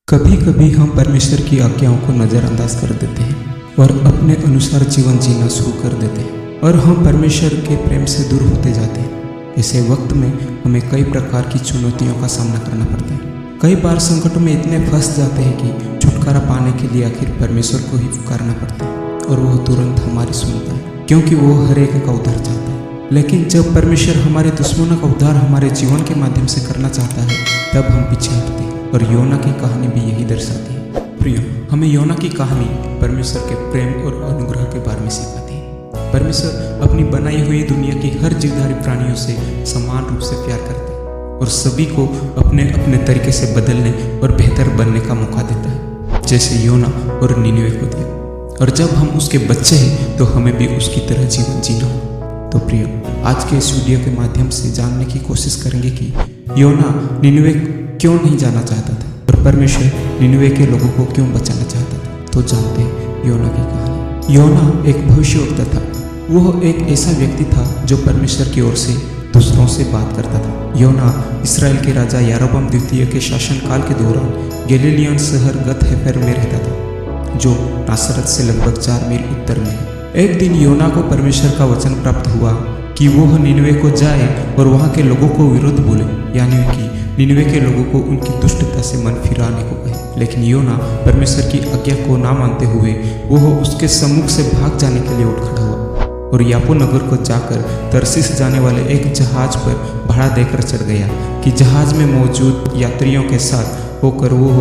कभी कभी हम परमेश्वर की आज्ञाओं को नज़रअंदाज कर देते हैं और अपने अनुसार जीवन जीना शुरू कर देते हैं और हम परमेश्वर के प्रेम से दूर होते जाते हैं। ऐसे वक्त में हमें कई प्रकार की चुनौतियों का सामना करना पड़ता है। कई बार संकटों में इतने फंस जाते हैं कि छुटकारा पाने के लिए आखिर परमेश्वर को ही पुकारना पड़ता है और वह तुरंत हमारी सुनता है, क्योंकि वो हर एक का उद्धार चाहता है। लेकिन जब परमेश्वर हमारे दुश्मनों का उद्धार हमारे जीवन के माध्यम से करना चाहता है, तब हम पीछे हटते हैं। और योना की कहानी भी यही दर्शाती है। प्रियो, हमें योना की कहानी परमेश्वर के प्रेम और अनुग्रह के बारे में सिखाती है। परमेश्वर अपनी बनाई हुई दुनिया की हर जीवधारी प्राणियों से समान रूप से प्यार करता है और सभी को अपने अपने तरीके से बदलने और बेहतर बनने का मौका देता है, जैसे योना और निनवे को दिया। और जब हम उसके बच्चे हैं तो हमें भी उसकी तरह जीवन जीना हो। तो प्रियो, आज के इस वीडियो के माध्यम से जानने की कोशिश करेंगे कि योना निनवे क्यों नहीं जाना चाहता था और परमेश्वर निनवे के लोगों को क्यों बचाना चाहता था। तो जानते हैं योना की कहानी। योना एक भविष्यवक्ता था। वह एक ऐसा व्यक्ति था जो परमेश्वर की ओर से दूसरों से बात करता था। योना इस्राएल के राजा यारोबाम द्वितीय के शासनकाल के दौरान गैलीलियन शहर गत-हेफर में रहता था, जो नासरत से लगभग 4 मील उत्तर में है। एक दिन योना को परमेश्वर का वचन प्राप्त हुआ कि वह निनवे को जाए और वहाँ के लोगों को विरुद्ध बोले, यानी कि निनवे के लोगों को उनकी दुष्टता से मन फिराने को कहे। लेकिन योना परमेश्वर की आज्ञा को ना मानते हुए वह उसके सम्मुख से भाग जाने के लिए उठ खड़ा हुआ और यापो नगर को जाकर तरसीस जाने वाले एक जहाज पर भाड़ा देकर चढ़ गया कि जहाज में मौजूद यात्रियों के साथ होकर वह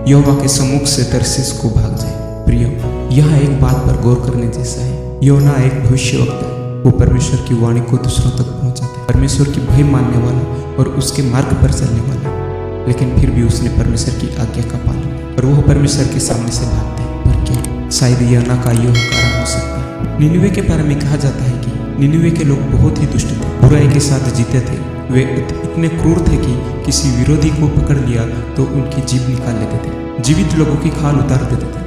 यहोवा के सम्मुख से तरसीस को भाग जाए। प्रियो, यह एक बात पर गौर करने जैसा है। योना एक भविष्यवक्ता है। वो परमेश्वर की वाणी को दूसरों तक पहुंचाता है, परमेश्वर की भय मानने वाला और उसके मार्ग पर चलने वाला। लेकिन फिर भी उसने परमेश्वर की आज्ञा का पालन और वह परमेश्वर के सामने से भागते हैं। पर क्या शायद योना का यह कारण हो सकता है? निनवे के बारे में कहा जाता है कि निनवे के लोग बहुत ही दुष्ट थे, बुराई के साथ जीते थे। वे इतने क्रूर थे कि किसी विरोधी को पकड़ लिया तो उनकी जीभ निकाल लेते थे, जीवित लोगों की खाल उतार देते थे,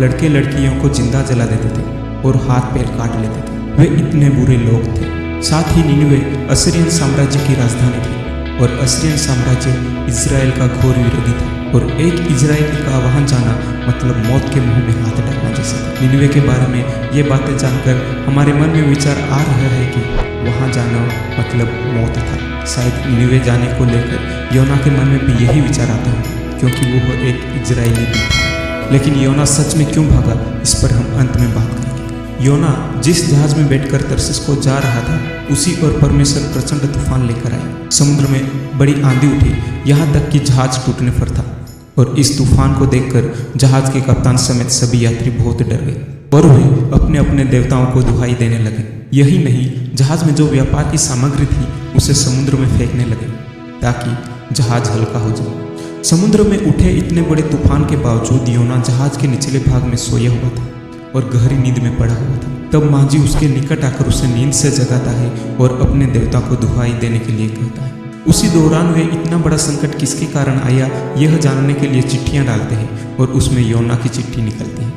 लड़के लड़कियों को जिंदा जला देते थे और हाथ पैर काट लेते थे। वे इतने बुरे लोग थे। साथ ही निनवे असीरियन साम्राज्य की राजधानी थी और असीरियन साम्राज्य इजराइल का घोर विरोधी था और एक इजरायली का वहां जाना मतलब मौत के मुंह में हाथ डालना जैसा था। निनवे के बारे में ये बातें जानकर हमारे मन में विचार आ रहा है कि वहां जाना मतलब मौत था। शायद निनवे जाने को लेकर योना के मन में भी यही विचार आता है, क्योंकि वो एक इजरायली भी था। लेकिन योना सच में क्यों भागा, इस पर हम अंत में बात करेंगे। योना जिस जहाज में बैठकर तरसीस को जा रहा था, उसी ओर परमेश्वर प्रचंड तूफान लेकर आए। समुद्र में बड़ी आंधी उठी, यहाँ तक कि जहाज टूटने पर था। और इस तूफान को देखकर जहाज के कप्तान समेत सभी यात्री बहुत डर गए और वे अपने अपने देवताओं को दुहाई देने लगे। यही नहीं, जहाज में जो व्यापार की सामग्री थी उसे समुद्र में फेंकने लगे ताकि जहाज हल्का हो जाए। समुद्र में उठे इतने बड़े तूफान के बावजूद योना जहाज के निचले भाग में सोया हुआ था और गहरी नींद में पड़ा हुआ था। तब मांझी उसके निकट आकर उसे नींद से जगाता है और अपने देवता को दुहाई देने के लिए कहता है। उसी दौरान वे इतना बड़ा संकट किसके कारण आया यह जानने के लिए चिट्ठियां डालते हैं और उसमें योना की चिट्ठी निकलती है।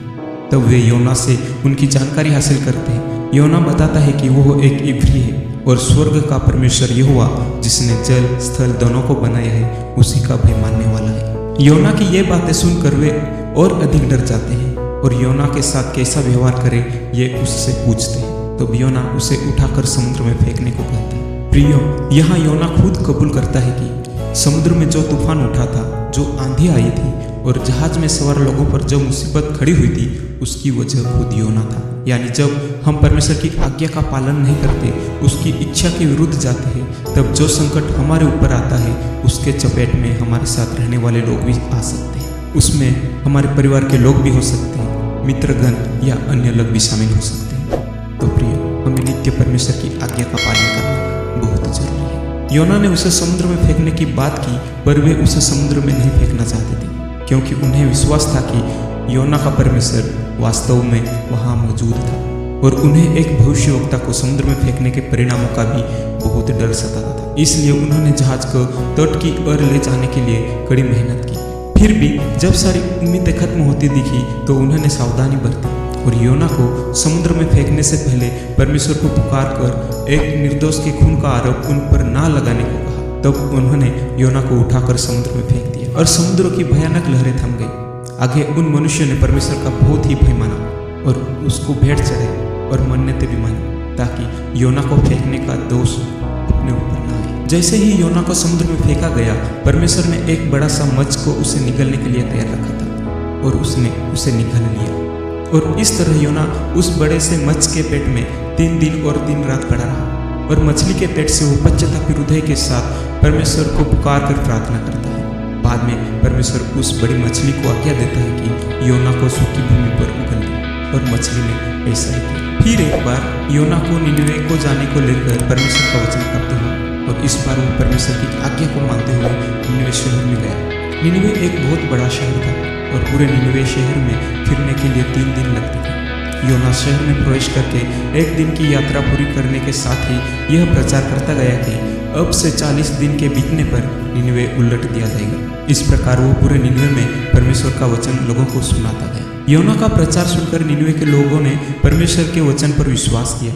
तब वे योना से उनकी जानकारी हासिल करते हैं। योना बताता है कि वह एक इब्री है और स्वर्ग का परमेश्वर यहोवा, जिसने जल स्थल दोनों को बनाया है, उसी का भय मानने वाला है। योना की ये बातें सुनकर वे और अधिक डर जाते हैं और योना के साथ कैसा व्यवहार करे ये उससे पूछते हैं। तो योना उसे उठाकर समुद्र में फेंकने को कहता है। प्रियो, यहाँ योना खुद कबूल करता है कि समुद्र में जो तूफान उठा था, जो आंधी आई थी और जहाज में सवार लोगों पर जो मुसीबत खड़ी हुई थी, उसकी वजह खुद योना था। यानी जब हम परमेश्वर की आज्ञा का पालन नहीं करते, उसकी इच्छा के विरुद्ध जाते हैं, तब जो संकट हमारे ऊपर आता है उसके चपेट में हमारे साथ रहने वाले लोग भी आ सकते हैं। उसमें हमारे परिवार के लोग भी हो सकते हैं, मित्रगण या अन्य लोग भी शामिल हो सकते हैं। तो प्रियो, हमें नित्य परमेश्वर की आज्ञा का पालन करना बहुत जरूरी है। योना ने उसे समुद्र में फेंकने की बात की, पर वे उसे समुद्र में नहीं फेंकना चाहते थे, क्योंकि उन्हें विश्वास था कि योना का परमेश्वर वास्तव में वहाँ मौजूद था और उन्हें एक भविष्यवक्ता को समुद्र में फेंकने के परिणामों का भी बहुत डर सताता था। इसलिए उन्होंने जहाज को तट की ओर ले जाने के लिए कड़ी मेहनत की। फिर भी जब सारी उम्मीदें खत्म होती दिखी तो उन्होंने सावधानी बरती और योना को समुद्र में फेंकने से पहले परमेश्वर को पुकार कर एक निर्दोष के खून का आरोप उन पर ना लगाने को कहा। तब उन्होंने योना को उठाकर समुद्र में फेंक दिया और समुद्रों की भयानक लहरें थम गई। आगे उन मनुष्यों ने परमेश्वर का बहुत ही भय माना और उसको भेंट चढ़ाई और मन्नतें भी मानी, ताकि योना को फेंकने का दोष अपने ऊपर न आए। जैसे ही योना को समुद्र में फेंका गया, परमेश्वर ने एक बड़ा सा मच्छ को उसे निगलने के लिए तैयार रखा था और उसने उसे निगल लिया। और इस तरह योना उस बड़े से मच्छ के पेट में 3 दिन और 3 रात पड़ा रहा। और मछली के पेट से वो पश्चातापी हृदय के साथ परमेश्वर को पुकार कर प्रार्थना करता है। बाद में परमेश्वर उस बड़ी मछली को आज्ञा देता है कि योना को सूखी भूमि पर उगल दे, और मछली ने ऐसा ही किया। फिर एक बार योना को निनवे को जाने को लेकर परमेश्वर का वचन प्राप्त हुआ, और इस बार वो परमेश्वर की आज्ञा को मानते हुए निनवे शहर में गया। निनवे एक बहुत बड़ा शहर था और पूरे निनवे शहर में फिरने के लिए 3 दिन लगते थे। योना शहर में प्रवेश करके 1 दिन की यात्रा पूरी करने के साथ ही यह प्रचार करता गया कि अब से 40 दिन के बीतने पर निनवे उलट दिया जाएगा। इस प्रकार वो पूरे निनवे में परमेश्वर का वचन लोगों को सुनाता गया। योना का प्रचार सुनकर निनवे के लोगों ने परमेश्वर के वचन पर विश्वास किया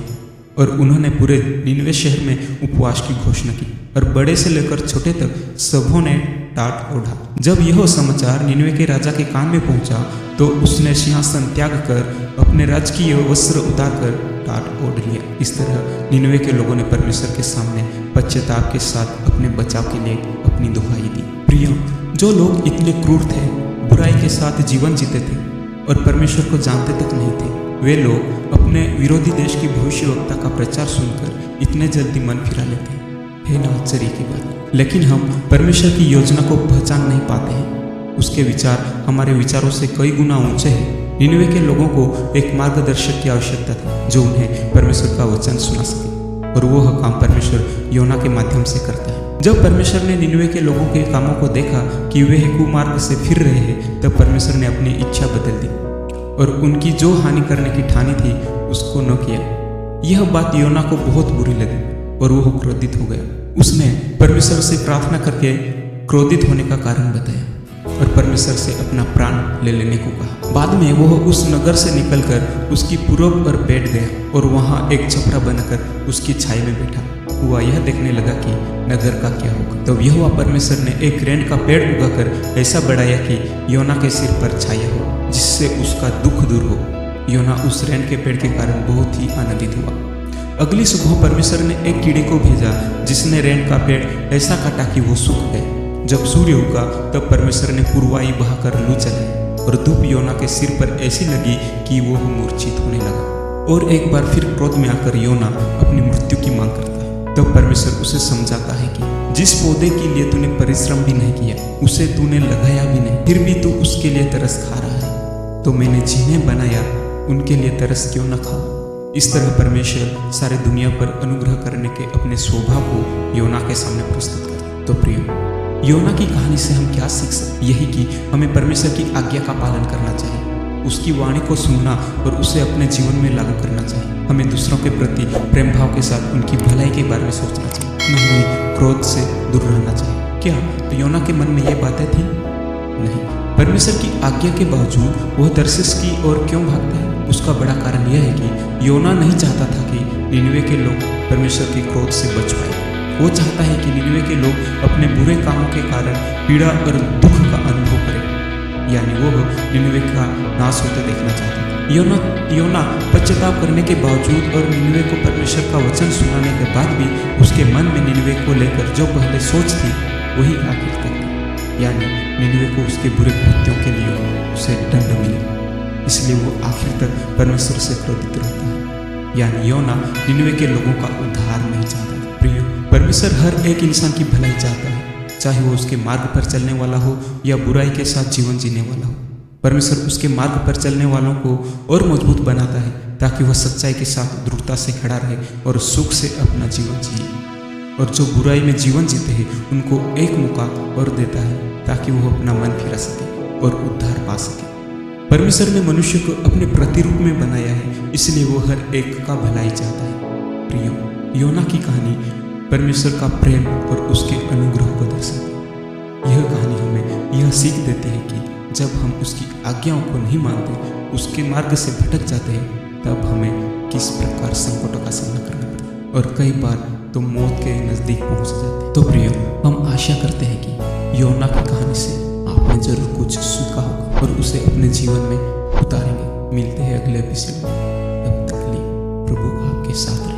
और उन्होंने पूरे निनवे शहर में उपवास की घोषणा की, और बड़े से लेकर छोटे तक सबों ने टाट ओढ़ा। जब यह समाचार निनवे के राजा के कान में पहुंचा तो उसने सिंहासन त्याग कर अपने राजकीय वस्त्र उतार कर टाट ओढ़ लिया। इस तरह निनवे के लोगों ने परमेश्वर के सामने पश्चाताप के साथ अपने बचाव के लिए अपनी दुहाई दी। प्रिय, जो लोग इतने क्रूर थे, बुराई के साथ जीवन जीते थे और परमेश्वर को जानते तक नहीं थे, वे लोग अपने विरोधी देश की भविष्यवक्ता का प्रचार सुनकर इतने जल्दी मन फिरा लेते हैं। ना आश्चर्य की बात। लेकिन हम परमेश्वर की योजना को पहचान नहीं पाते हैं। उसके विचार हमारे विचारों से कई गुना ऊंचे हैं। निनवे के लोगों को एक मार्गदर्शक की आवश्यकता थी जो उन्हें परमेश्वर का वचन सुना सके, और वह काम परमेश्वर योना के माध्यम से करता है। जब परमेश्वर ने निनवे के लोगों के कामों को देखा कि वे कुमार्ग से फिर रहे हैं, तब परमेश्वर ने अपनी इच्छा बदल दी और उनकी जो हानि करने की ठानी थी उसको न किया। यह बात योना को बहुत बुरी लगी और वह क्रोधित हो गया। उसने परमेश्वर से प्रार्थना करके क्रोधित होने का कारण बताया और परमेश्वर से अपना प्राण ले लेने को कहा। बाद में वह उस नगर से निकलकर उसकी पूर्व पर बैठ गया और वहां एक छपरा बनकर उसकी छाई में बैठा हुआ यह देखने लगा कि नगर का क्या होगा। तब यहोवा परमेश्वर ने एक रेन का पेड़ उगाकर ऐसा बढ़ाया कि योना के सिर पर छाया हो, जिससे उसका दुख दूर हो। योना उस रेन के पेड़ के कारण बहुत ही आनंदित हुआ। अगली सुबह परमेश्वर ने एक कीड़े को भेजा जिसने रेन का पेड़ ऐसा काटा कि वो सूख गए। जब सूर्य उगा तब परमेश्वर ने पूर्वाई बहाकर लू चलाई और धूप योना के सिर पर ऐसी लगी कि वो मूर्छित होने लगा। और एक बार फिर क्रोध में आकर योना अपनी मृत्यु की मांग करता है। तब परमेश्वर उसे समझाता है कि जिस पौधे के लिए तूने परिश्रम भी नहीं किया, उसे तूने लगाया भी नहीं, फिर भी तू उसके लिए तरस खा रहा है, तो मैंने जिन्हें बनाया उनके लिए तरस क्यों न खाऊं। इस तरह परमेश्वर सारे दुनिया पर अनुग्रह करने के अपने स्वभाव को योना के सामने प्रस्तुत करता। तो प्रिय, योना की कहानी से हम क्या सीख सकते? यही कि हमें परमेश्वर की आज्ञा का पालन करना चाहिए, उसकी वाणी को सुनना और उसे अपने जीवन में लागू करना चाहिए। हमें दूसरों के प्रति प्रेम भाव के साथ उनकी भलाई के बारे में सोचना चाहिए, नहीं क्रोध से दूर रहना चाहिए। क्या तो योना के मन में ये बातें थी? नहीं। परमेश्वर की आज्ञा के बावजूद वह तर्शीश की ओर क्यों भागता है? उसका बड़ा कारण यह है कि योना नहीं चाहता था कि निनवे के लोग परमेश्वर के क्रोध से बच पाए। वो चाहता है कि निनवे के लोग अपने बुरे कामों के कारण पीड़ा और दुख का अनुभव करें, यानी वो निनवे का नाश होते देखना चाहता है। योना पश्चाताप करने के बावजूद और निनवे को परमेश्वर का वचन सुनाने के बाद भी उसके मन में निनवे को लेकर जो पहले सोच थी वही आखिर तक थी, यानी निनवे को उसके बुरे कृत्यों के लिए उसे दंड मिले, इसलिए वो आखिर तक परमेश्वर से क्रोधित रहता है। यानी योना निनवे के लोगों का उद्धार नहीं चाहता। प्रिय, परमेश्वर हर एक इंसान की भलाई चाहता है, चाहे वो उसके मार्ग पर चलने वाला हो या बुराई के साथ जीवन जीने वाला हो। परमेश्वर उसके मार्ग पर चलने वालों को और मजबूत बनाता है ताकि वह सच्चाई के साथ दृढ़ता से खड़ा रहे और सुख से अपना जीवन जिए, और जो बुराई में जीवन जीते हैं उनको एक मौका और देता है ताकि वो अपना मन फिरा सके और उद्धार पा सके। परमेश्वर ने मनुष्य को अपने प्रतिरूप में बनाया है, इसलिए वो हर एक का भलाई चाहता है। प्रियो, योना की कहानी परमेश्वर का प्रेम और उसके अनुग्रह को दर्शाती है। यह कहानी हमें यह सीख देती है कि जब हम उसकी आज्ञाओं को नहीं मानते, उसके मार्ग से भटक जाते हैं, तब हमें किस प्रकार संकटों का सामना करना पड़ता है और कई बार तो मौत के नज़दीक पहुंच जाते हैं। तो प्रियो, हम आशा करते हैं कि योना की कहानी से आपने जरूर कुछ सीखा होगा और उसे अपने जीवन में उतारेंगे। मिलते हैं अगले एपिसोड में, तब तक के लिए प्रभु आपके साथ रहे।